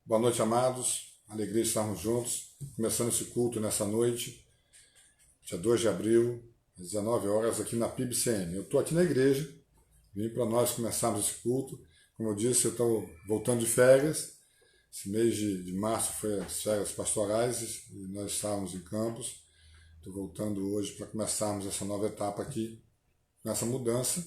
Boa noite, amados. Alegria de estarmos juntos, começando esse culto nessa noite, dia 2 de abril, às 19 horas, aqui na PIBCN. Eu estou aqui na igreja, vim para nós começarmos esse culto. Como eu disse, eu estou voltando de férias. Esse mês de março foi as férias pastorais e nós estávamos em Campos. Estou voltando hoje para começarmos essa nova etapa aqui, nessa mudança,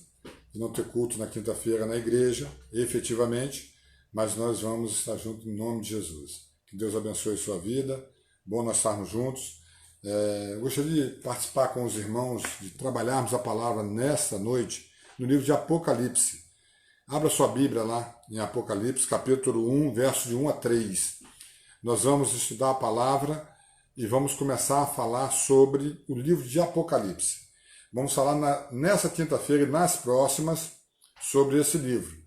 de não ter culto na quinta-feira na igreja, efetivamente, mas nós vamos estar juntos em nome de Jesus. Que Deus abençoe a sua vida, bom nós estarmos juntos. Eu gostaria de participar com os irmãos, de trabalharmos a palavra nesta noite, no livro de Apocalipse. Abra sua Bíblia lá em Apocalipse, capítulo 1, versos de 1 a 3. Nós vamos estudar a palavra e vamos começar a falar sobre o livro de Apocalipse. Vamos falar nessa quinta-feira e nas próximas sobre esse livro.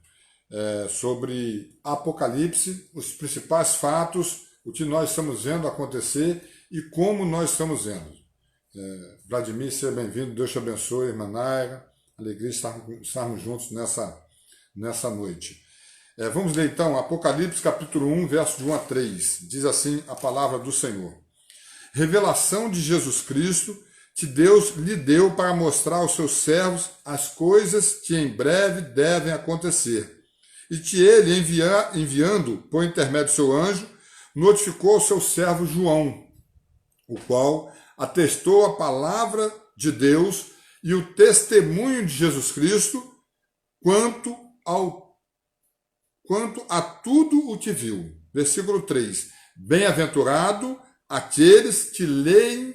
Sobre Apocalipse, os principais fatos, o que nós estamos vendo acontecer e como nós estamos vendo. Vladimir, seja bem-vindo, Deus te abençoe, irmã Naira, alegria de estarmos juntos nessa noite. Vamos ler então Apocalipse capítulo 1, verso de 1 a 3. Diz assim a palavra do Senhor. Revelação de Jesus Cristo, que Deus lhe deu para mostrar aos seus servos as coisas que em breve devem acontecer. E que ele, enviando por intermédio do seu anjo, notificou ao seu servo João, o qual atestou a palavra de Deus e o testemunho de Jesus Cristo quanto a tudo o que viu. Versículo 3. Bem-aventurado aqueles que leem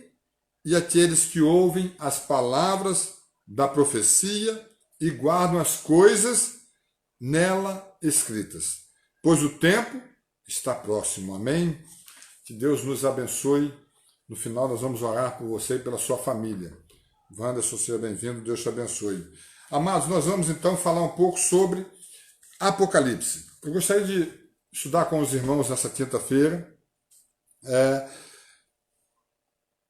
e aqueles que ouvem as palavras da profecia e guardam as coisas nela escritas, pois o tempo está próximo. Amém? Que Deus nos abençoe. No final nós vamos orar por você e pela sua família. Wanderson, seja bem-vindo, Deus te abençoe. Amados, nós vamos então falar um pouco sobre Apocalipse. Eu gostaria de estudar com os irmãos nessa quinta-feira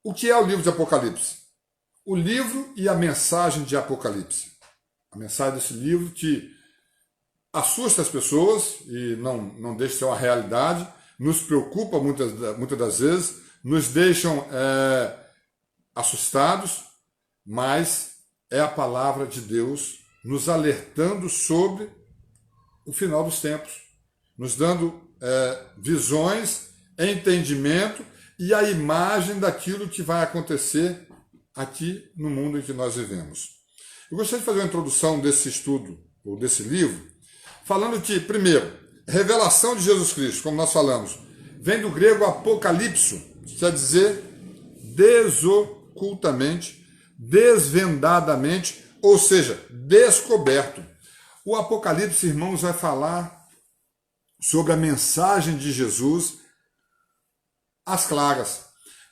o que é o livro de Apocalipse. O livro e a mensagem de Apocalipse. A mensagem desse livro que assusta as pessoas e não deixa de ser uma realidade, nos preocupa muitas das vezes, nos deixam assustados, mas é a palavra de Deus nos alertando sobre o final dos tempos, nos dando visões, entendimento e a imagem daquilo que vai acontecer aqui no mundo em que nós vivemos. Eu gostaria de fazer uma introdução desse estudo, ou desse livro, falando que, primeiro, revelação de Jesus Cristo, como nós falamos, vem do grego apocalipso, que quer dizer desocultamente, desvendadamente, ou seja, descoberto. O Apocalipse, irmãos, vai falar sobre a mensagem de Jesus às claras.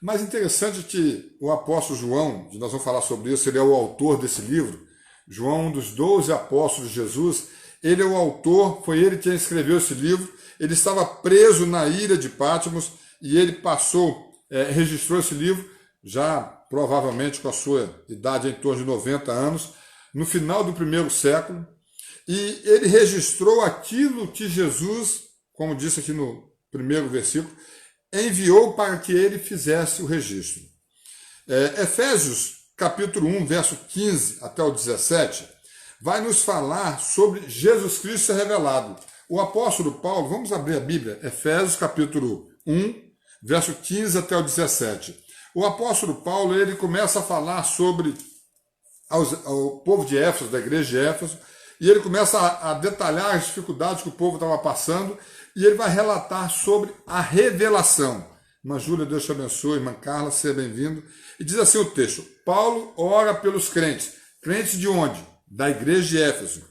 Mas interessante que o apóstolo João, nós vamos falar sobre isso, ele é o autor desse livro. João, um dos 12 apóstolos de Jesus, ele é o autor, foi ele quem escreveu esse livro. Ele estava preso na ilha de Patmos e ele registrou esse livro, já provavelmente com a sua idade em torno de 90 anos, no final do primeiro século. E ele registrou aquilo que Jesus, como disse aqui no primeiro versículo, enviou para que ele fizesse o registro. Efésios capítulo 1, verso 15 até o 17, vai nos falar sobre Jesus Cristo ser revelado. O apóstolo Paulo, vamos abrir a Bíblia, Efésios capítulo 1, verso 15 até o 17. O apóstolo Paulo, ele começa a falar sobre ao povo de Éfeso, da igreja de Éfeso, e ele começa a detalhar as dificuldades que o povo estava passando, e ele vai relatar sobre a revelação. Irmã Júlia, Deus te abençoe, irmã Carla, seja bem-vindo. E diz assim o texto: Paulo ora pelos crentes. Crentes de onde? Da igreja de Éfeso.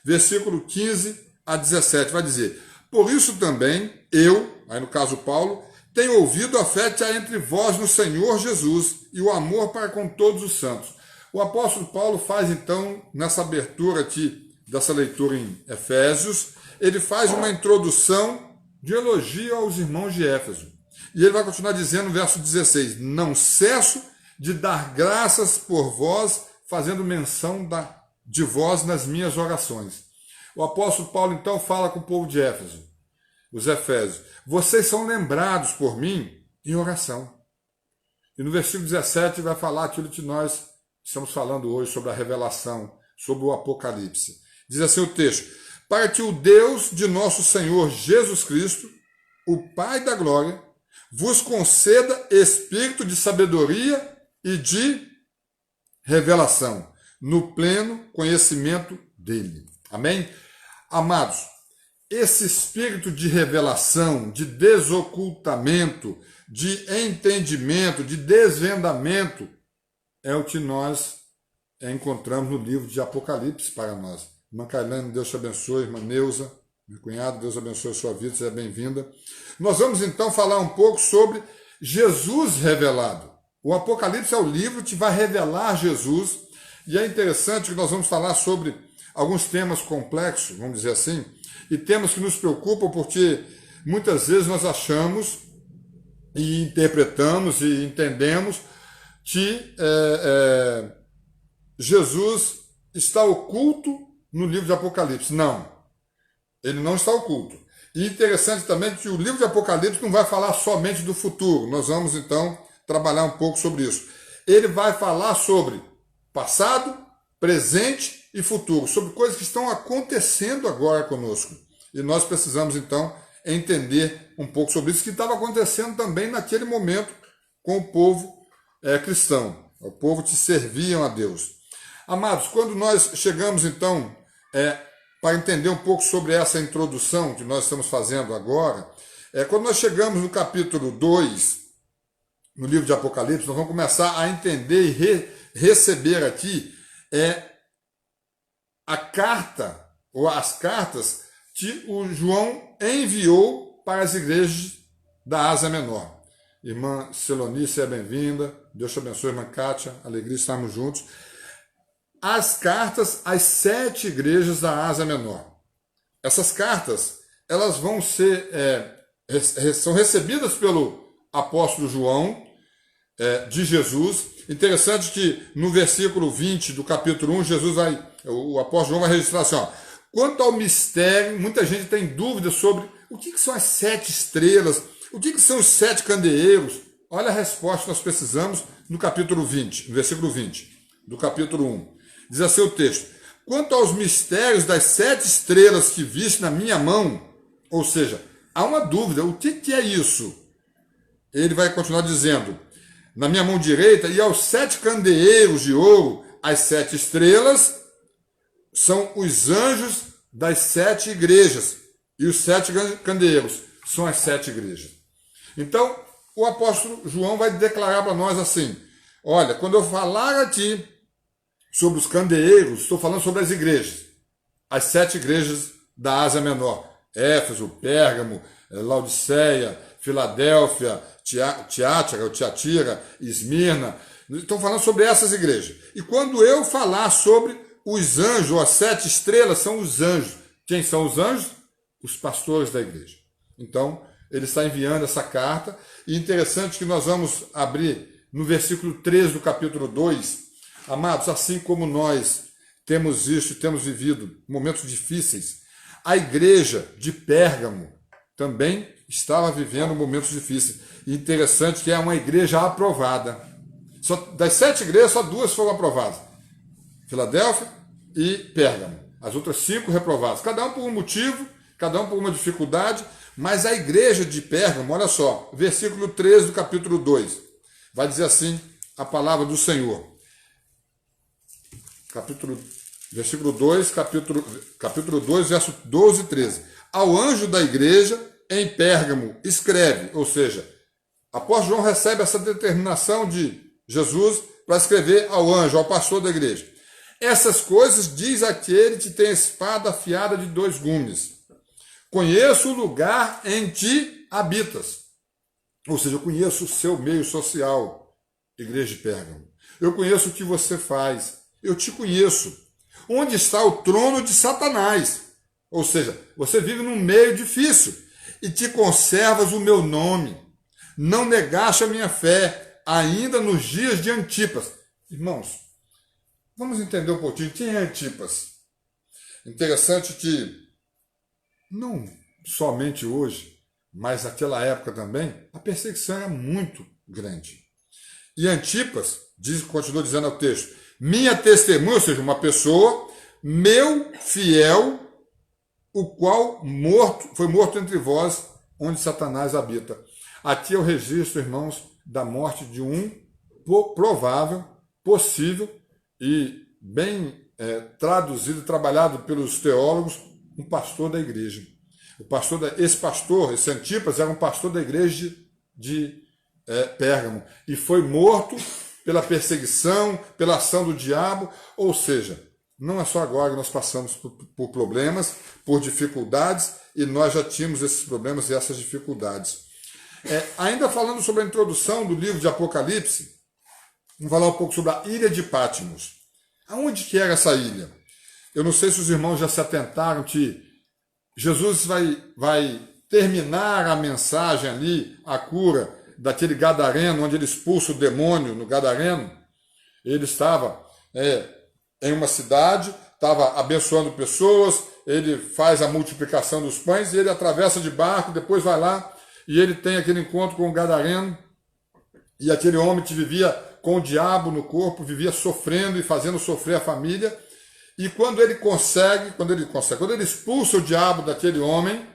Versículo 15 a 17 vai dizer: por isso também eu, aí no caso Paulo, tenho ouvido a fé que há entre vós no Senhor Jesus e o amor para com todos os santos. O apóstolo Paulo faz então, nessa abertura aqui dessa leitura em Efésios, ele faz uma introdução de elogio aos irmãos de Éfeso. E ele vai continuar dizendo no verso 16: não cesso de dar graças por vós, fazendo menção de vós nas minhas orações. O apóstolo Paulo então fala com o povo de Éfeso. os Efésios, vocês são lembrados por mim em oração. E no versículo 17 vai falar aquilo que nós estamos falando hoje sobre a revelação, sobre o Apocalipse. Diz assim o texto: para que o Deus de nosso Senhor Jesus Cristo, o Pai da glória, vos conceda espírito de sabedoria e de revelação, no pleno conhecimento dele. Amém? Amados, esse espírito de revelação, de desocultamento, de entendimento, de desvendamento, é o que nós encontramos no livro de Apocalipse para nós. Irmã Cailane, Deus te abençoe. Irmã Neuza, meu cunhado, Deus abençoe a sua vida, seja bem-vinda. Nós vamos então falar um pouco sobre Jesus revelado. O Apocalipse é o livro que vai revelar Jesus, e é interessante que nós vamos falar sobre alguns temas complexos, vamos dizer assim, e temas que nos preocupam porque muitas vezes nós achamos e interpretamos e entendemos que Jesus está oculto no livro de Apocalipse. Não, ele não está oculto. E interessante também que o livro de Apocalipse não vai falar somente do futuro. Nós vamos então trabalhar um pouco sobre isso. Ele vai falar sobre passado, presente e futuro, sobre coisas que estão acontecendo agora conosco. E nós precisamos então entender um pouco sobre isso que estava acontecendo também naquele momento com o povo cristão, o povo que serviam a Deus. Amados, quando nós chegamos então para entender um pouco sobre essa introdução que nós estamos fazendo agora, quando nós chegamos no capítulo 2, no livro de Apocalipse, nós vamos começar a entender e receber aqui a carta, ou as cartas que o João enviou para as igrejas da Ásia Menor. Irmã Celonice, seja bem-vinda. Deus te abençoe, irmã Kátia. Alegria estarmos juntos. As cartas às 7 igrejas da Ásia Menor. Essas cartas, elas vão ser, são recebidas pelo apóstolo João, de Jesus. Interessante que no versículo 20 do capítulo 1, o apóstolo João vai registrar assim, ó: quanto ao mistério, muita gente tem dúvidas sobre o que são as 7 estrelas, o que são os 7 candeeiros. Olha a resposta que nós precisamos no capítulo 20, no versículo 20 do capítulo 1. Diz assim o texto: quanto aos mistérios das 7 estrelas que viste na minha mão, ou seja, há uma dúvida, o que é isso? Ele vai continuar dizendo: na minha mão direita, e aos 7 candeeiros de ouro, as 7 estrelas são os anjos das 7 igrejas, e os 7 candeeiros são as 7 igrejas. Então, o apóstolo João vai declarar para nós assim: olha, quando eu falar aqui sobre os candeeiros, estou falando sobre as igrejas, as 7 igrejas da Ásia Menor: Éfeso, Pérgamo, Laodiceia, Filadélfia, Tiatira, Esmirna. Estão falando sobre essas igrejas. E quando eu falar sobre os anjos, ou as 7 estrelas, são os anjos. Quem são os anjos? Os pastores da igreja. Então, ele está enviando essa carta. E interessante que nós vamos abrir no versículo 13 do capítulo 2. Amados, assim como nós temos visto e temos vivido momentos difíceis, a igreja de Pérgamo também estava vivendo momentos difíceis. E interessante que é uma igreja aprovada. Das 7 igrejas, só 2 foram aprovadas: Filadélfia e Pérgamo. As outras 5 reprovadas. Cada um por um motivo, cada um por uma dificuldade. Mas a igreja de Pérgamo, olha só, versículo 13 do capítulo 2. Vai dizer assim a palavra do Senhor. Versículo 2, capítulo 2, verso 12 e 13. Ao anjo da igreja em Pérgamo escreve, ou seja, o apóstolo João recebe essa determinação de Jesus para escrever ao anjo, ao pastor da igreja: essas coisas diz aquele que tem a espada afiada de 2 gumes. Conheço o lugar em que habitas. Ou seja, eu conheço o seu meio social, igreja de Pérgamo. Eu conheço o que você faz. Eu te conheço. Onde está o trono de Satanás? Ou seja, você vive num meio difícil e te conservas o meu nome. Não negaste a minha fé, ainda nos dias de Antipas. Irmãos, vamos entender um pouquinho quem é Antipas. Interessante que não somente hoje, mas naquela época também, a perseguição era muito grande. E Antipas, continua dizendo ao texto, minha testemunha, ou seja, uma pessoa, meu fiel, o qual foi morto entre vós, onde Satanás habita. Aqui é o registro, irmãos, da morte de um provável, possível e bem traduzido, trabalhado pelos teólogos, um pastor da igreja. Esse Antipas era um pastor da igreja de Pérgamo e foi morto pela perseguição, pela ação do diabo, ou seja, não é só agora que nós passamos por problemas, por dificuldades, e nós já tínhamos esses problemas e essas dificuldades. Ainda falando sobre a introdução do livro de Apocalipse, vamos falar um pouco sobre a ilha de Patmos. Aonde que era essa ilha? Eu não sei se os irmãos já se atentaram que Jesus vai terminar a mensagem ali, a cura daquele gadareno, onde ele expulsa o demônio no gadareno. Ele estava em uma cidade, estava abençoando pessoas, ele faz a multiplicação dos pães, e ele atravessa de barco, depois vai lá, e ele tem aquele encontro com o gadareno, e aquele homem que vivia com o diabo no corpo, vivia sofrendo e fazendo sofrer a família, e quando ele expulsa o diabo daquele homem,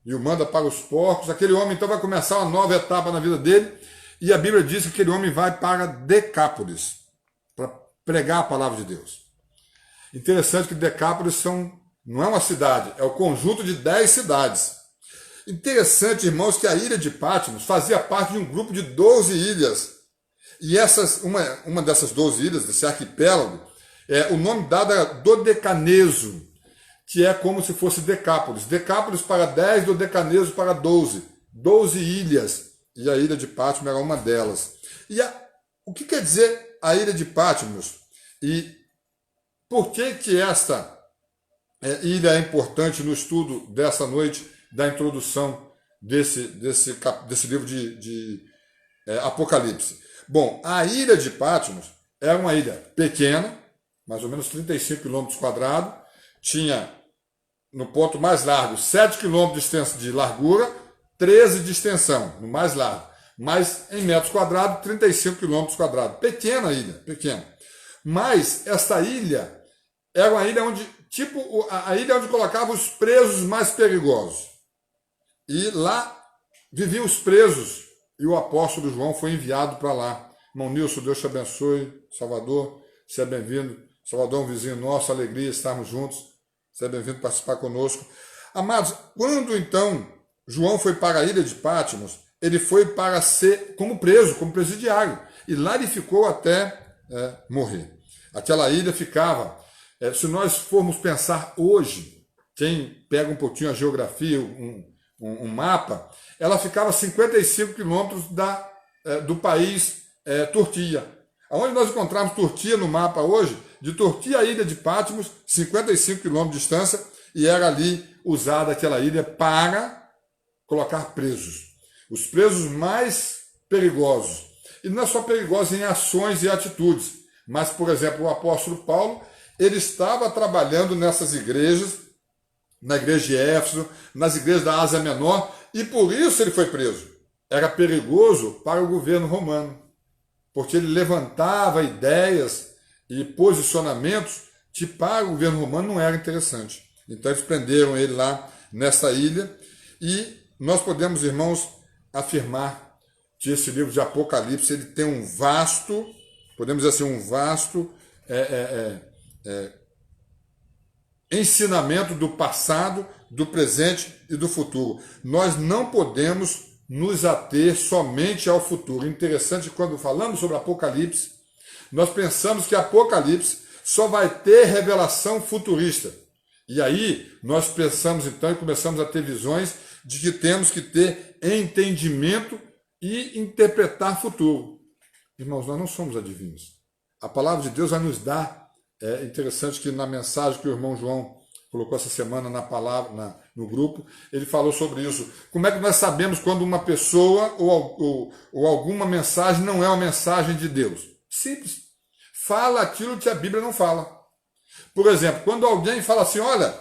e o manda para os porcos, aquele homem então vai começar uma nova etapa na vida dele, e a Bíblia diz que aquele homem vai para Decápolis, para pregar a palavra de Deus. Interessante que Decápolis não é uma cidade, é o conjunto de 10 cidades. Interessante, irmãos, que a ilha de Patmos fazia parte de um grupo de 12 ilhas. E uma dessas 12 ilhas, desse arquipélago, o nome dado era Dodecaneso, que é como se fosse Decápolis. Decápolis para 10, Dodecaneso para 12. 12 ilhas. E a ilha de Patmos era uma delas. E o que quer dizer a ilha de Patmos? E por que esta ilha é importante no estudo dessa noite, da introdução desse livro de Apocalipse? Bom, a ilha de Patmos era uma ilha pequena, mais ou menos 35 km quadrados, tinha no ponto mais largo 7 km de largura, 13 de extensão, no mais largo, mas em metros quadrados, 35 km quadrados. Pequena ilha, pequena. Mas esta ilha era uma ilha onde, a ilha onde colocava os presos mais perigosos. E lá viviam os presos, e o apóstolo João foi enviado para lá. Irmão Nilson, Deus te abençoe. Salvador, seja bem-vindo. Salvador é um vizinho nosso, alegria estarmos juntos. Seja bem-vindo participar conosco. Amados, quando então João foi para a ilha de Patmos, ele foi para ser como preso, como presidiário. E lá ele ficou até morrer. Aquela ilha ficava, se nós formos pensar hoje, quem pega um pouquinho a geografia, um mapa, ela ficava a 55 quilômetros do país Turquia. Onde nós encontramos Turquia no mapa hoje, de Turquia à ilha de Patmos, 55 quilômetros de distância, e era ali usada aquela ilha para colocar presos. Os presos mais perigosos. E não é só perigosos em ações e atitudes, mas, por exemplo, o apóstolo Paulo, ele estava trabalhando nessas igrejas, na igreja de Éfeso, nas igrejas da Ásia Menor, e por isso ele foi preso. Era perigoso para o governo romano, porque ele levantava ideias e posicionamentos que para o governo romano não era interessante. Então eles prenderam ele lá nessa ilha, e nós podemos, irmãos, afirmar que esse livro de Apocalipse ele tem um vasto, podemos dizer assim, um vasto ensinamento do passado, do presente e do futuro. Nós não podemos nos ater somente ao futuro. Interessante, quando falamos sobre Apocalipse, nós pensamos que Apocalipse só vai ter revelação futurista. E aí nós pensamos então e começamos a ter visões de que temos que ter entendimento e interpretar futuro. Irmãos, nós não somos adivinhos. A palavra de Deus vai nos dar. É interessante que na mensagem que o irmão João colocou essa semana no grupo, ele falou sobre isso. Como é que nós sabemos quando uma pessoa ou alguma mensagem não é uma mensagem de Deus? Simples. Fala aquilo que a Bíblia não fala. Por exemplo, quando alguém fala assim, olha,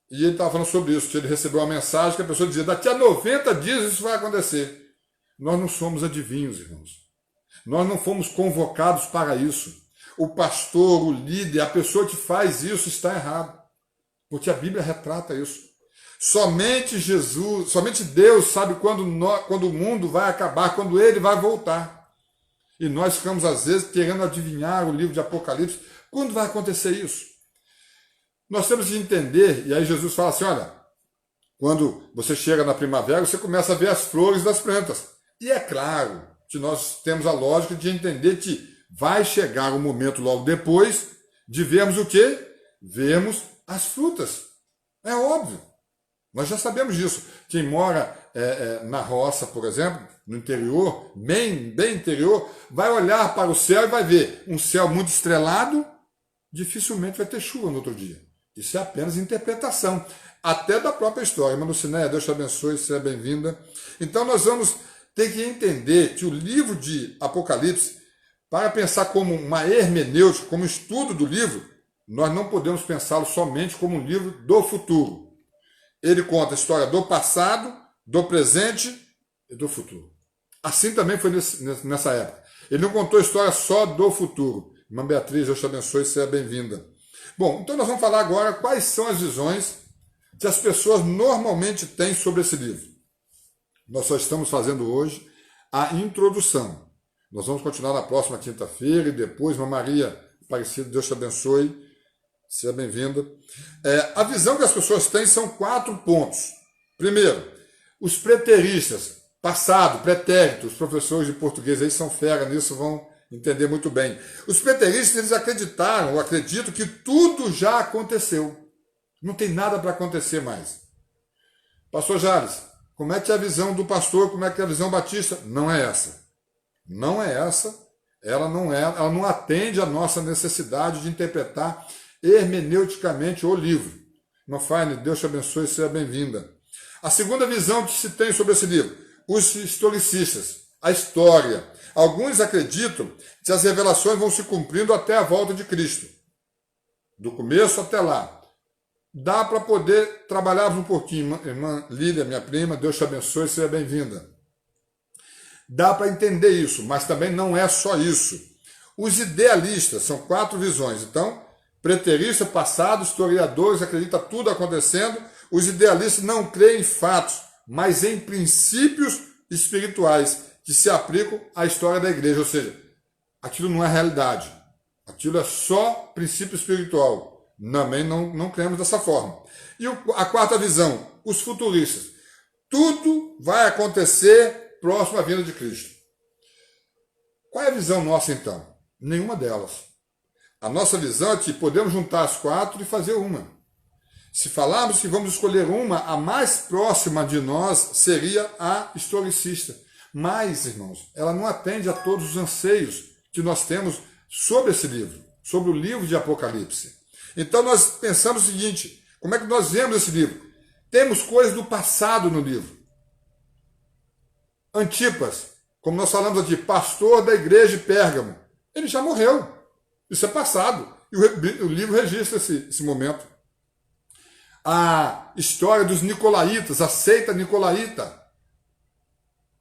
E ele estava falando sobre isso, que ele recebeu uma mensagem que a pessoa dizia, daqui a 90 dias isso vai acontecer. Nós não somos adivinhos, irmãos. Nós não fomos convocados para isso. O pastor, o líder, a pessoa que faz isso está errado. Porque a Bíblia retrata isso. Somente Jesus, somente Deus sabe quando o mundo vai acabar, quando ele vai voltar. E nós ficamos, às vezes, querendo adivinhar o livro de Apocalipse. Quando vai acontecer isso? Nós temos que entender, e aí Jesus fala assim, olha, quando você chega na primavera, você começa a ver as flores das plantas. E é claro que nós temos a lógica de entender que vai chegar um momento logo depois de vermos o quê? Vermos as frutas. É óbvio. Nós já sabemos disso. Quem mora na roça, por exemplo, no interior, bem interior, vai olhar para o céu e vai ver um céu muito estrelado, dificilmente vai ter chuva no outro dia. Isso é apenas interpretação, até da própria história. Manucinéia, Deus te abençoe, seja bem-vinda. Então nós vamos ter que entender que o livro de Apocalipse, para pensar como uma hermenêutica, como estudo do livro, nós não podemos pensá-lo somente como um livro do futuro. Ele conta a história do passado, do presente e do futuro. Assim também foi nessa época. Ele não contou a história só do futuro. Irmã Beatriz, Deus te abençoe, seja bem-vinda. Bom, então nós vamos falar agora quais são as visões que as pessoas normalmente têm sobre esse livro. Nós só estamos fazendo hoje a introdução. Nós vamos continuar na próxima quinta-feira e depois, Irmã Maria Aparecida, Deus te abençoe, seja bem-vinda. A visão que as pessoas têm são 4 pontos. Primeiro, os preteristas, passado, pretérito, os professores de português aí são fera nisso, vão entender muito bem. Os preteristas, eles acreditaram, ou acreditam, que tudo já aconteceu. Não tem nada para acontecer mais. Pastor Jales, como é que é a visão do pastor, como é que é a visão batista? Não é essa. Não é essa. Ela não atende à nossa necessidade de interpretar hermeneuticamente o livro. Irmã Fine, Deus te abençoe, seja bem-vinda. A segunda visão que se tem sobre esse livro, os historicistas, a história. Alguns acreditam que as revelações vão se cumprindo até a volta de Cristo. Do começo até lá. Dá para poder trabalhar um pouquinho. Irmã Lília, minha prima, Deus te abençoe, seja bem-vinda. Dá para entender isso, mas também não é só isso. Os idealistas, são 4 visões. Então, preterista, passado, historiadores, acreditam tudo acontecendo. Os idealistas não creem em fatos, mas em princípios espirituais que se aplicam à história da igreja, ou seja, aquilo não é realidade, aquilo é só princípio espiritual. Também não cremos dessa forma. E a quarta visão, os futuristas. Tudo vai acontecer próximo à vinda de Cristo. Qual é a visão nossa então? Nenhuma delas. A nossa visão é que podemos juntar as 4 e fazer uma. Se falarmos que vamos escolher uma, a mais próxima de nós seria a historicista. Mas, irmãos, ela não atende a todos os anseios que nós temos sobre esse livro, sobre o livro de Apocalipse. Então nós pensamos o seguinte, como é que nós vemos esse livro? Temos coisas do passado no livro. Antipas, como nós falamos aqui, pastor da igreja de Pérgamo, ele já morreu. Isso é passado. E o livro registra esse momento. A história dos nicolaítas, a seita nicolaíta,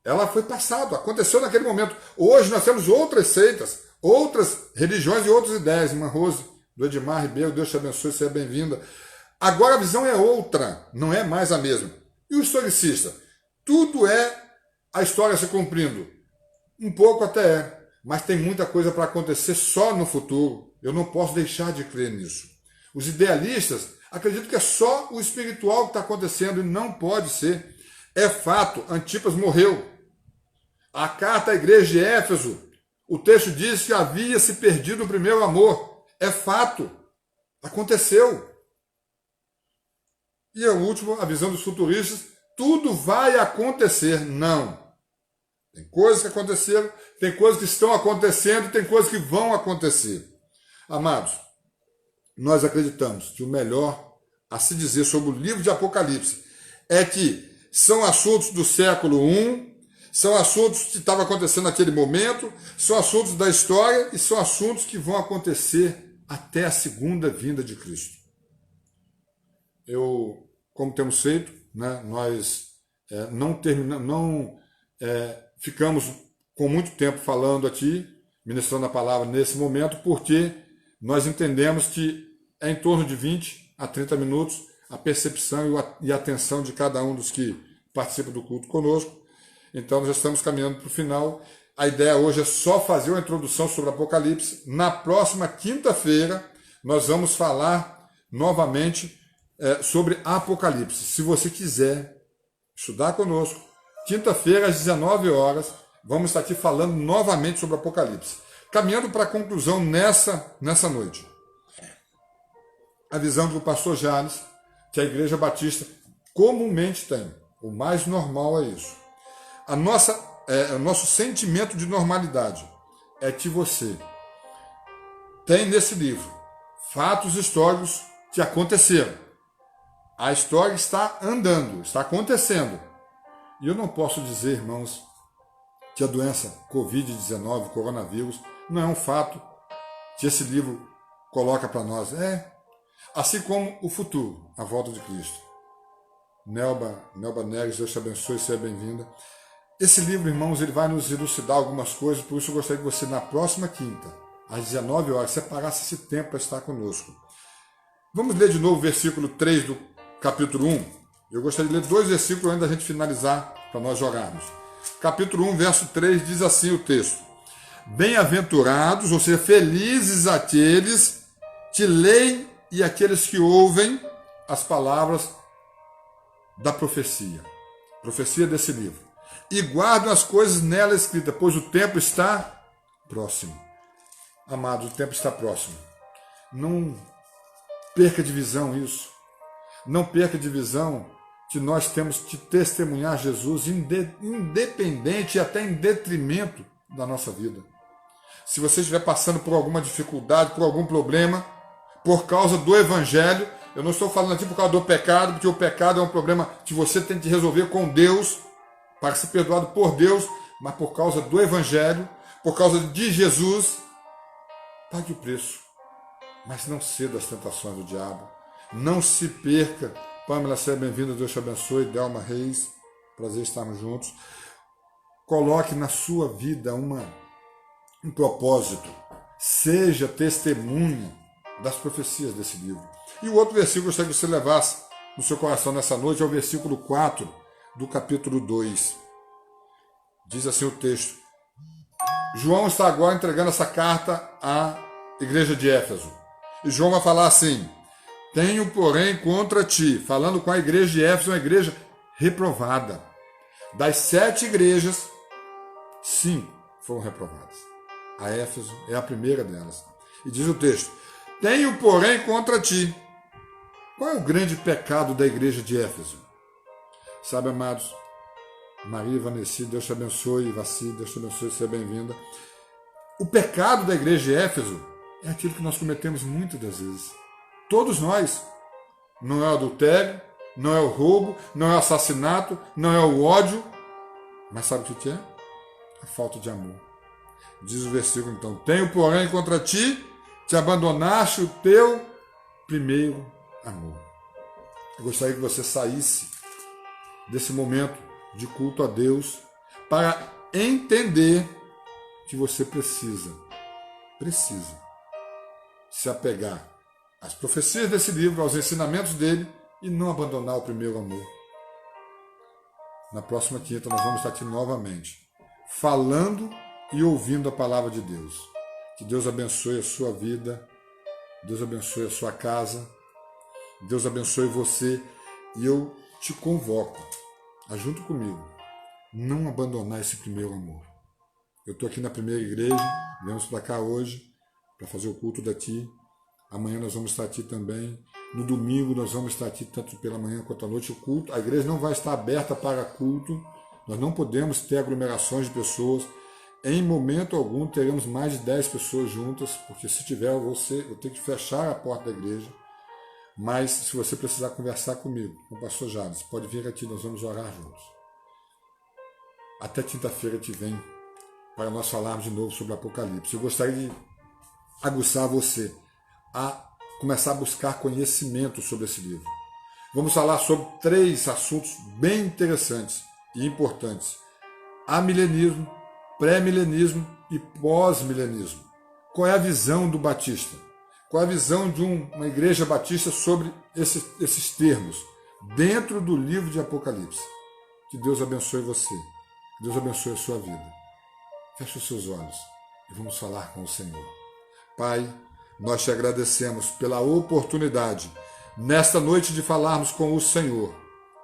ela foi passado, aconteceu naquele momento. Hoje nós temos outras seitas, outras religiões e outras ideias. Irmã Rose, do Edmar Ribeiro, Deus te abençoe, seja bem-vinda. Agora a visão é outra, não é mais a mesma. E o historicista? Tudo é a história se cumprindo. Um pouco até é, mas tem muita coisa para acontecer só no futuro. Eu não posso deixar de crer nisso. Os idealistas acreditam que é só o espiritual que está acontecendo e não pode ser. É fato, Antipas morreu. A carta à igreja de Éfeso, o texto diz que havia se perdido o primeiro amor. É fato. Aconteceu. E a última, a visão dos futuristas, tudo vai acontecer. Não. Tem coisas que aconteceram, tem coisas que estão acontecendo, tem coisas que vão acontecer. Amados, nós acreditamos que o melhor a se dizer sobre o livro de Apocalipse é que são assuntos do século I, são assuntos que estavam acontecendo naquele momento, são assuntos da história e são assuntos que vão acontecer até a segunda vinda de Cristo. como temos feito, né, nós não ficamos com muito tempo falando aqui, ministrando a palavra nesse momento, porque nós entendemos que é em torno de 20 a 30 minutos a percepção e a atenção de cada um dos que participam do culto conosco. Então nós estamos caminhando para o final. A ideia hoje é só fazer uma introdução sobre Apocalipse. Na próxima quinta-feira nós vamos falar novamente sobre Apocalipse. Se você quiser estudar conosco, quinta-feira às 19 horas, vamos estar aqui falando novamente sobre Apocalipse. Caminhando para a conclusão nessa noite. A visão do pastor Jales, que a Igreja Batista comumente tem. O mais normal é isso. O nosso sentimento de normalidade é que você tem nesse livro fatos históricos que aconteceram. A história está andando, está acontecendo. E eu não posso dizer, irmãos, que a doença Covid-19, coronavírus, não é um fato que esse livro coloca para nós. Assim como o futuro, a volta de Cristo. Nelba Neres, Deus te abençoe, seja bem-vinda. Esse livro, irmãos, ele vai nos elucidar algumas coisas, por isso eu gostaria que você, na próxima quinta, às 19 horas, separasse esse tempo para estar conosco. Vamos ler de novo o versículo 3 do capítulo 1. Eu gostaria de ler 2 versículos antes da gente finalizar, para nós jogarmos. Capítulo 1, verso 3, diz assim o texto: Bem-aventurados, ou seja, felizes aqueles que leem e aqueles que ouvem as palavras da profecia desse livro, e guardam as coisas nela escritas, pois o tempo está próximo. Amados, o tempo está próximo. Não perca de visão isso. Não perca de visão que nós temos que testemunhar Jesus independente e até em detrimento da nossa vida. Se você estiver passando por alguma dificuldade, por algum problema, por causa do Evangelho, eu não estou falando aqui por causa do pecado, porque o pecado é um problema que você tem que resolver com Deus, para ser perdoado por Deus, mas por causa do Evangelho, por causa de Jesus, pague o preço. Mas não ceda às tentações do diabo. Não se perca. Pamela, seja bem-vinda, Deus te abençoe. Delma Reis, prazer estarmos juntos. Coloque na sua vida um propósito. Seja testemunha das profecias desse livro. E o outro versículo que eu gostaria que você levasse no seu coração nessa noite é o versículo 4 do capítulo 2. Diz assim o texto: João está agora entregando essa carta à igreja de Éfeso. E João vai falar assim: Tenho, porém, contra ti, falando com a igreja de Éfeso, uma igreja reprovada. Das 7 igrejas, 5 foram reprovadas. A Éfeso é a primeira delas. E diz o texto: Tenho, porém, contra ti. Qual é o grande pecado da igreja de Éfeso? Sabe, amados, Maria Vanessa, Deus te abençoe, Vassi, Deus te abençoe, seja bem-vinda. O pecado da igreja de Éfeso é aquilo que nós cometemos muitas das vezes. Todos nós. Não é o adultério, não é o roubo, não é o assassinato, não é o ódio. Mas sabe o que é? A falta de amor. Diz o versículo então: Tenho, porém, contra ti, te abandonaste o teu primeiro amor. Eu gostaria que você saísse desse momento de culto a Deus para entender que você precisa se apegar às profecias desse livro, aos ensinamentos dele e não abandonar o primeiro amor. Na próxima quinta nós vamos estar aqui novamente, falando e ouvindo a palavra de Deus. Que Deus abençoe a sua vida, Deus abençoe a sua casa, Deus abençoe você, e eu te convoco a, junto comigo, não abandonar esse primeiro amor. Eu estou aqui na primeira igreja, viemos para cá hoje para fazer o culto daqui. Amanhã nós vamos estar aqui também. No domingo nós vamos estar aqui tanto pela manhã quanto à noite. O culto, a igreja não vai estar aberta para culto. Nós não podemos ter aglomerações de pessoas. Em momento algum teremos mais de 10 pessoas juntas, porque se tiver eu tenho que fechar a porta da igreja. Mas se você precisar conversar comigo, com o pastor Jales, pode vir aqui, nós vamos orar juntos. Até quinta-feira que vem, para nós falarmos de novo sobre Apocalipse. Eu gostaria de aguçar você a começar a buscar conhecimento sobre esse livro. Vamos falar sobre 3 assuntos bem interessantes e importantes: amilenismo, pré-milenismo e pós-milenismo. Qual é a visão do batista? Qual é a visão de uma igreja batista sobre esses termos dentro do livro de Apocalipse? Que Deus abençoe você. Que Deus abençoe a sua vida. Feche os seus olhos e vamos falar com o Senhor. Pai, nós te agradecemos pela oportunidade nesta noite de falarmos com o Senhor.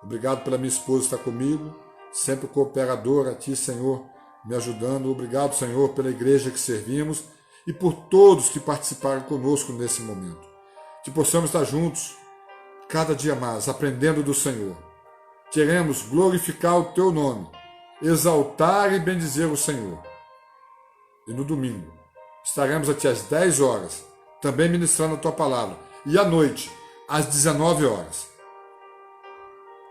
Obrigado pela minha esposa estar comigo, sempre cooperadora a Ti, Senhor, me ajudando. Obrigado, Senhor, pela igreja que servimos e por todos que participaram conosco nesse momento. Que possamos estar juntos cada dia mais, aprendendo do Senhor. Queremos glorificar o Teu nome, exaltar e bendizer o Senhor. E no domingo estaremos aqui às 10 horas, também ministrando a Tua palavra. E à noite, às 19 horas.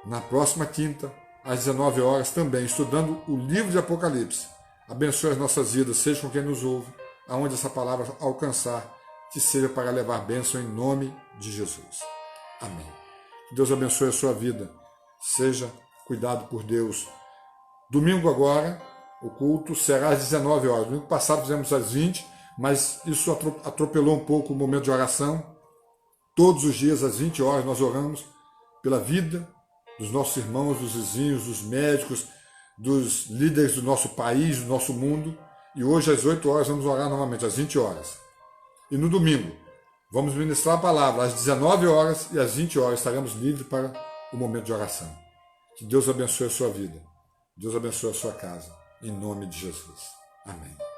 Na próxima quinta, às 19 horas, também estudando o livro de Apocalipse. Abençoe as nossas vidas, seja com quem nos ouve, aonde essa palavra alcançar, que seja para levar bênção em nome de Jesus. Amém. Que Deus abençoe a sua vida. Seja cuidado por Deus. Domingo agora, o culto será às 19 horas. Domingo passado fizemos às 20, mas isso atropelou um pouco o momento de oração. Todos os dias, às 20 horas, nós oramos pela vida dos nossos irmãos, dos vizinhos, dos médicos, dos líderes do nosso país, do nosso mundo. E hoje, às 8 horas, vamos orar novamente, às 20 horas. E no domingo, vamos ministrar a palavra às 19 horas e às 20 horas estaremos livres para o momento de oração. Que Deus abençoe a sua vida. Deus abençoe a sua casa. Em nome de Jesus. Amém.